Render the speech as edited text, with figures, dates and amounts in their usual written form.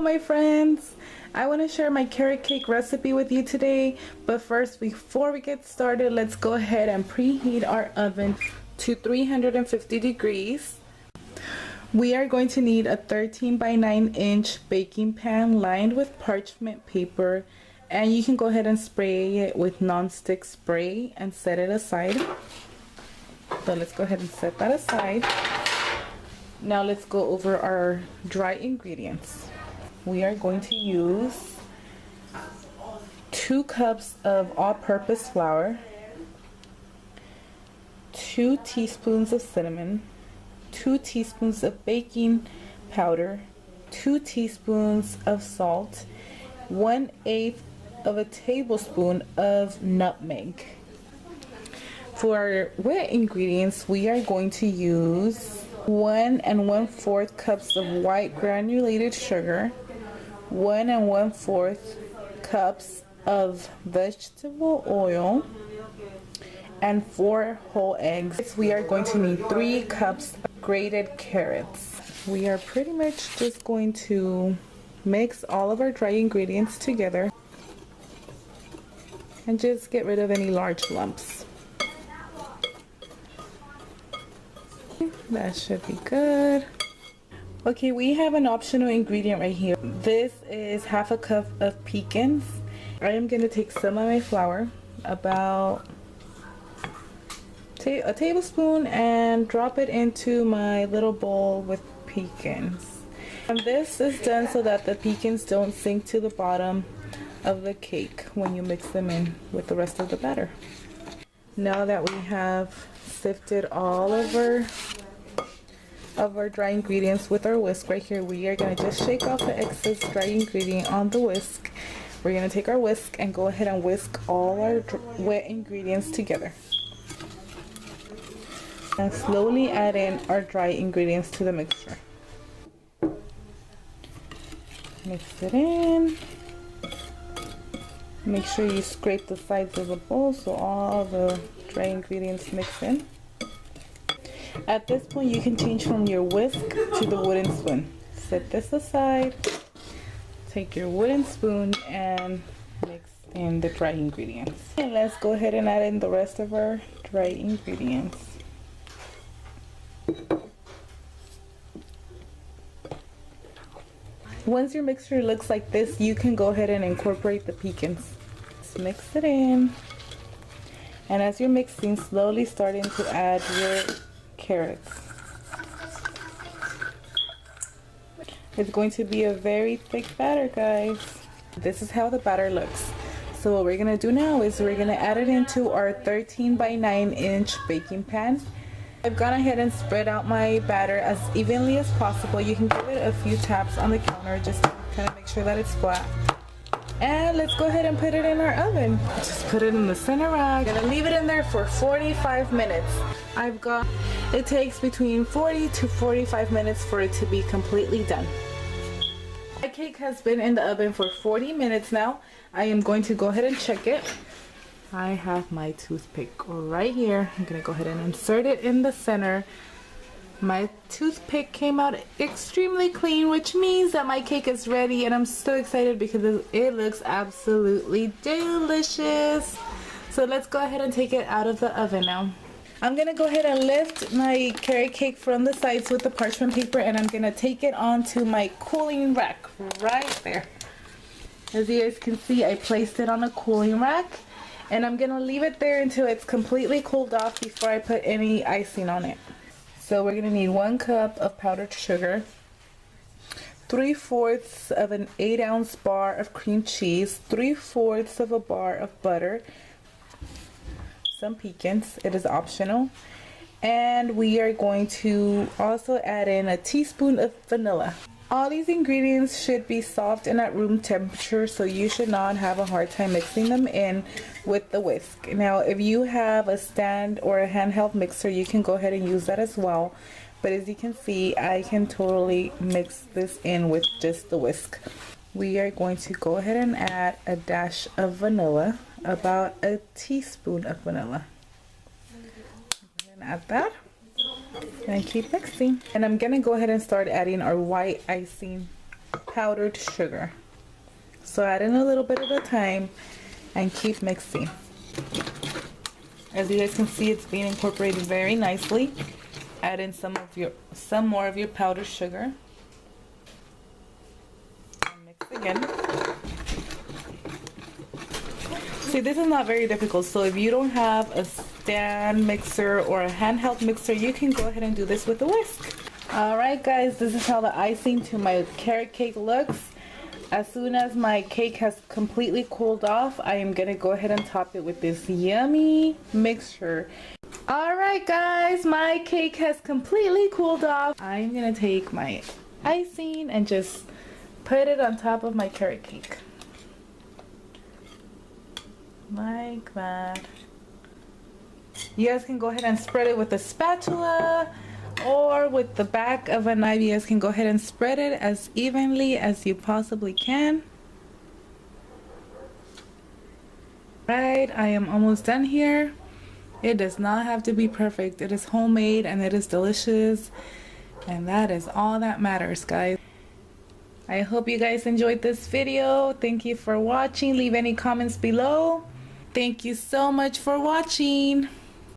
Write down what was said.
My friends, I want to share my carrot cake recipe with you today, but first, before we get started, let's go ahead and preheat our oven to 350 degrees. We are going to need a 13 by 9 inch baking pan lined with parchment paper, and you can go ahead and spray it with non-stick spray and set it aside. So let's go ahead and set that aside. Now let's go over our dry ingredients. We are going to use 2 cups of all-purpose flour, 2 teaspoons of cinnamon, 2 teaspoons of baking powder, 2 teaspoons of salt, 1/8 of a tablespoon of nutmeg. For our wet ingredients, we are going to use 1 1/4 cups of white granulated sugar, 1 1/4 cups of vegetable oil, and 4 whole eggs. We are going to need 3 cups of grated carrots. We are pretty much just going to mix all of our dry ingredients together and just get rid of any large lumps. That should be good. Okay, we have an optional ingredient right here. This is 1/2 cup of pecans. I am going to take some of my flour, about a tablespoon, and drop it into my little bowl with pecans. And this is done so that the pecans don't sink to the bottom of the cake when you mix them in with the rest of the batter. Now that we have sifted all of our dry ingredients with our whisk right here, we are going to just shake off the excess dry ingredient on the whisk. We're going to take our whisk and go ahead and whisk all our wet ingredients together. And slowly add in our dry ingredients to the mixture. Mix it in. Make sure you scrape the sides of the bowl so all the dry ingredients mix in. At this point, you can change from your whisk to the wooden spoon. Set this aside. Take your wooden spoon and mix in the dry ingredients. And let's go ahead and add in the rest of our dry ingredients. Once your mixture looks like this, you can go ahead and incorporate the pecans. Just mix it in. And as you're mixing, slowly starting to add your carrots. It's going to be a very thick batter, guys. This is how the batter looks. So what we're gonna do now is we're gonna add it into our 13 by 9 inch baking pan. I've gone ahead and spread out my batter as evenly as possible. You can give it a few taps on the counter just to kind of make sure that it's flat. And let's go ahead and put it in our oven. Just put it in the center rack. I'm gonna leave it in there for 45 minutes. It takes between 40 to 45 minutes for it to be completely done. My cake has been in the oven for 40 minutes now. I am going to go ahead and check it. I have my toothpick right here. I'm gonna go ahead and insert it in the center. My toothpick came out extremely clean, which means that my cake is ready, and I'm so excited because it looks absolutely delicious. So let's go ahead and take it out of the oven now. I'm gonna go ahead and lift my carrot cake from the sides with the parchment paper, and I'm gonna take it onto my cooling rack right there. As you guys can see, I placed it on a cooling rack, and I'm gonna leave it there until it's completely cooled off before I put any icing on it. So we're gonna need 1 cup of powdered sugar, 3/4 of an 8-ounce bar of cream cheese, 3/4 of a bar of butter, some pecans, it is optional, and we are going to also add in a teaspoon of vanilla. All these ingredients should be soft and at room temperature, so you should not have a hard time mixing them in with the whisk. Now, if you have a stand or a handheld mixer, you can go ahead and use that as well. But as you can see, I can totally mix this in with just the whisk. We are going to go ahead and add a dash of vanilla, about a teaspoon of vanilla. And add that. And keep mixing. And I'm gonna go ahead and start adding our white icing powdered sugar. So add in a little bit at a time and keep mixing. As you guys can see, it's being incorporated very nicely. Add in some more of your powdered sugar. And mix again. See, this is not very difficult, so if you don't have a stand mixer or a handheld mixer, you can go ahead and do this with a whisk. Alright guys, this is how the icing to my carrot cake looks. As soon as my cake has completely cooled off, I am going to go ahead and top it with this yummy mixture. Alright guys, my cake has completely cooled off. I'm going to take my icing and just put it on top of my carrot cake. Like that. You guys can go ahead and spread it with a spatula or with the back of a knife. You guys can go ahead and spread it as evenly as you possibly can. Right, I am almost done here. It does not have to be perfect. It is homemade and it is delicious, and that is all that matters, guys. I hope you guys enjoyed this video. Thank you for watching. Leave any comments below. Thank you so much for watching.